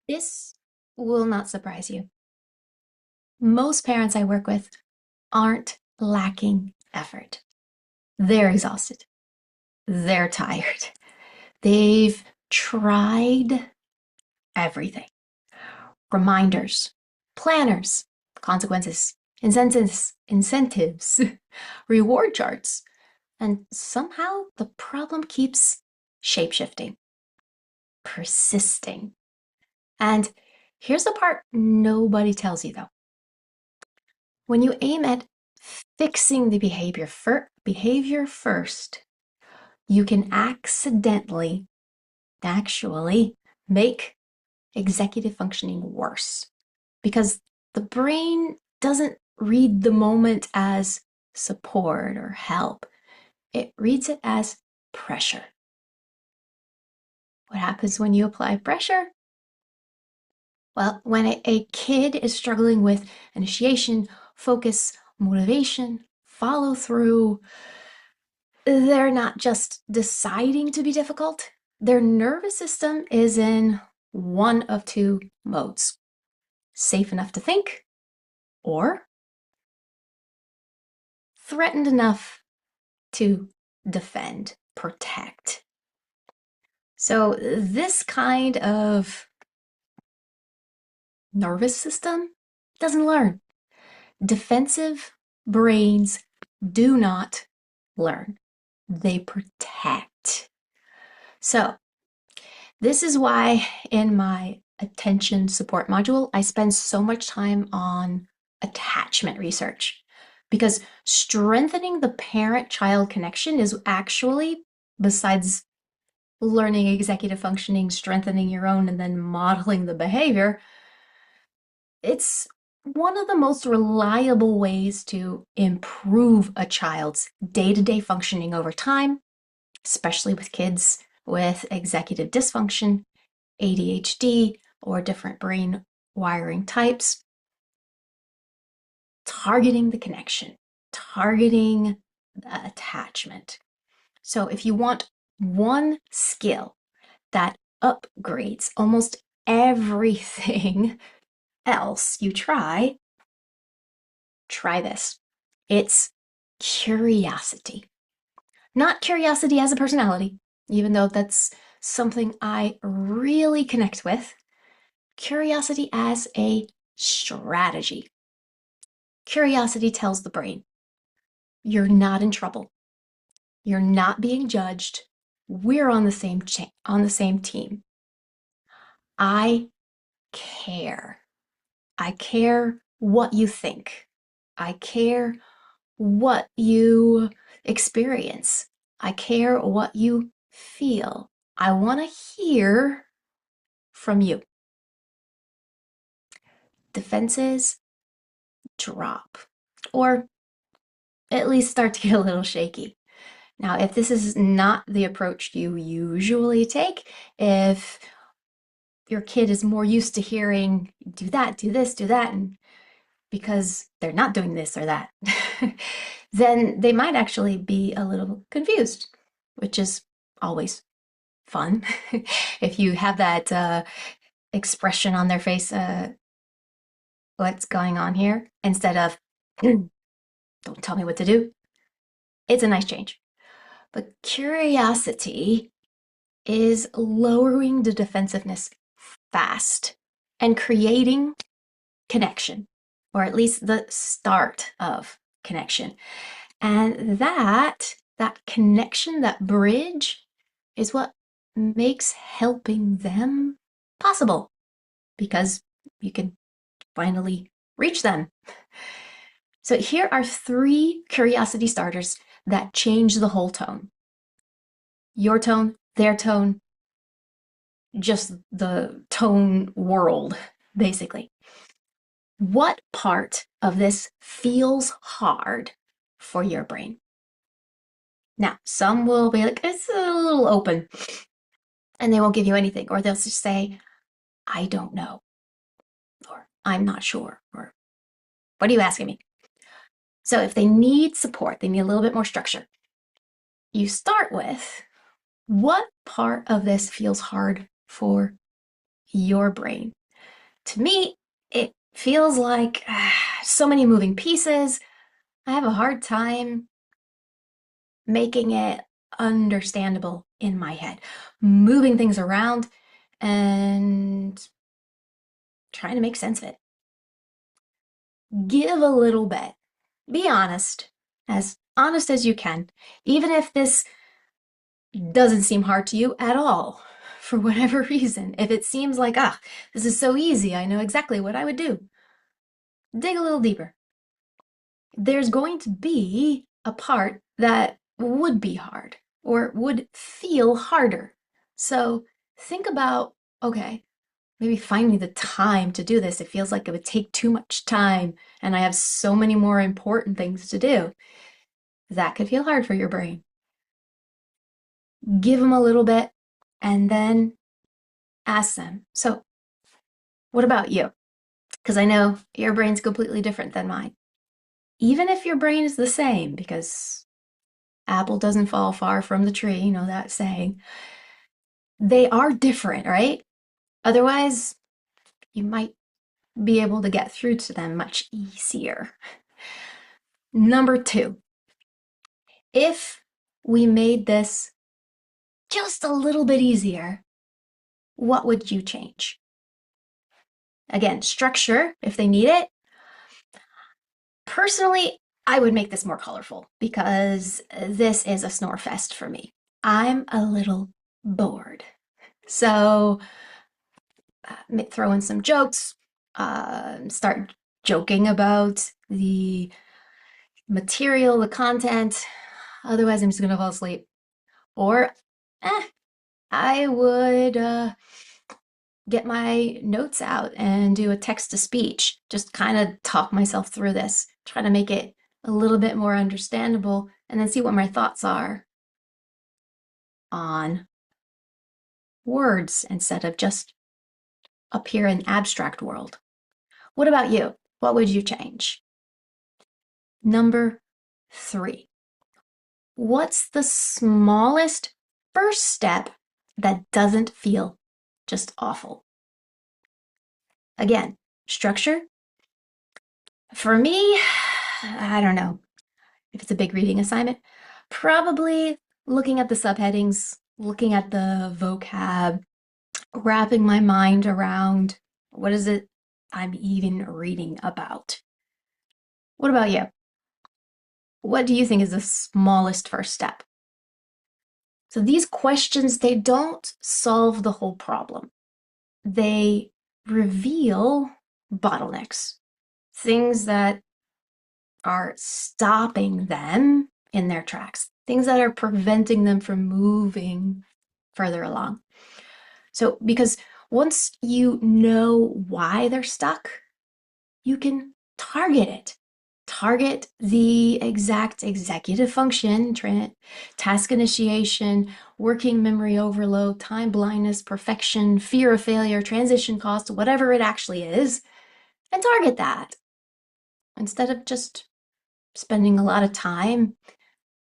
This will not surprise you. Most parents I work with aren't lacking effort. They're exhausted. They're tired. They've tried everything. Reminders, planners, consequences, incentives, reward charts. And somehow the problem keeps shapeshifting, persisting. And here's the part nobody tells you though. When you aim at fixing the behavior first, you can actually make executive functioning worse because the brain doesn't read the moment as support or help. It reads it as pressure. What happens when you apply pressure? Well, when a kid is struggling with initiation, focus, motivation, follow through, they're not just deciding to be difficult. Their nervous system is in one of two modes: safe enough to think, or threatened enough to defend, protect. So, this kind of nervous system doesn't learn. Defensive brains do not learn, they protect. So, this is why in my attention support module, I spend so much time on attachment research because strengthening the parent-child connection is actually, besides learning executive functioning, strengthening your own, and then modeling the behavior, it's one of the most reliable ways to improve a child's day-to-day functioning over time, especially with kids with executive dysfunction, ADHD, or different brain wiring types. Targeting the connection, targeting the attachment. So if you want one skill that upgrades almost everything else you try this. It's curiosity. Not curiosity as a personality, even though that's something I really connect with. Curiosity as a strategy. Curiosity tells the brain, you're not in trouble. You're not being judged. We're on the same team. I care. I care what you think. I care what you experience. I care what you feel. I want to hear from you. Defenses drop, or at least start to get a little shaky. Now, if this is not the approach you usually take, if your kid is more used to hearing, do that, do this, do that, and because they're not doing this or that, then they might actually be a little confused, which is always fun. If you have that expression on their face, what's going on here, instead of, don't tell me what to do, it's a nice change. But curiosity is lowering the defensiveness fast and creating connection, or at least the start of connection. And that connection, that bridge, is what makes helping them possible because you can finally reach them. So here are 3 curiosity starters that change the whole tone. Your tone, their tone, just the tone world, basically. What part of this feels hard for your brain? Now, some will be like, it's a little open, and they won't give you anything, or they'll just say, I don't know, or I'm not sure, or what are you asking me? So if they need support, they need a little bit more structure. You start with, what part of this feels hard for your brain. To me, it feels like so many moving pieces. I have a hard time making it understandable in my head, moving things around and trying to make sense of it. Give a little bit. Be honest as you can, even if this doesn't seem hard to you at all, for whatever reason. If it seems like, this is so easy, I know exactly what I would do. Dig a little deeper. There's going to be a part that would be hard or would feel harder. So think about, okay, maybe finding the time to do this. It feels like it would take too much time and I have so many more important things to do. That could feel hard for your brain. Give them a little bit and then ask them. So, what about you? Because I know your brain's completely different than mine. Even if your brain is the same, because apple doesn't fall far from the tree, you know that saying, they are different, right? Otherwise, you might be able to get through to them much easier. Number 2, if we made this just a little bit easier, what would you change? Again, structure if they need it. Personally, I would make this more colorful because this is a snore fest for me. I'm a little bored. So throw in some jokes, start joking about the material, the content. Otherwise, I'm just going to fall asleep. Or I would get my notes out and do a text to speech, just kind of talk myself through this, try to make it a little bit more understandable, and then see what my thoughts are on words instead of just up here in abstract world. What about you? What would you change? Number 3, what's the smallest first step that doesn't feel just awful? Again, structure. For me, I don't know if it's a big reading assignment, probably looking at the subheadings, looking at the vocab, wrapping my mind around what is it I'm even reading about. What about you? What do you think is the smallest first step? So these questions, they don't solve the whole problem. They reveal bottlenecks, things that are stopping them in their tracks, things that are preventing them from moving further along. So, because once you know why they're stuck, you can target it. Target the exact executive function, task initiation, working memory overload, time blindness, perfection, fear of failure, transition cost, whatever it actually is, and target that instead of just spending a lot of time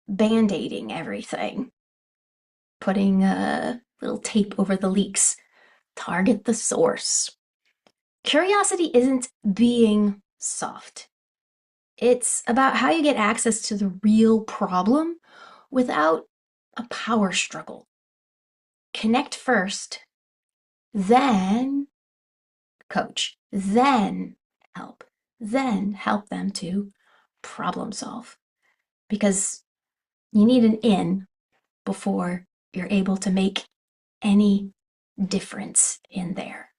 band-aiding everything, putting a little tape over the leaks. Target the source. Curiosity isn't being soft. It's about how you get access to the real problem without a power struggle. Connect first, then coach, then help them to problem solve. Because you need an in before you're able to make any difference in there.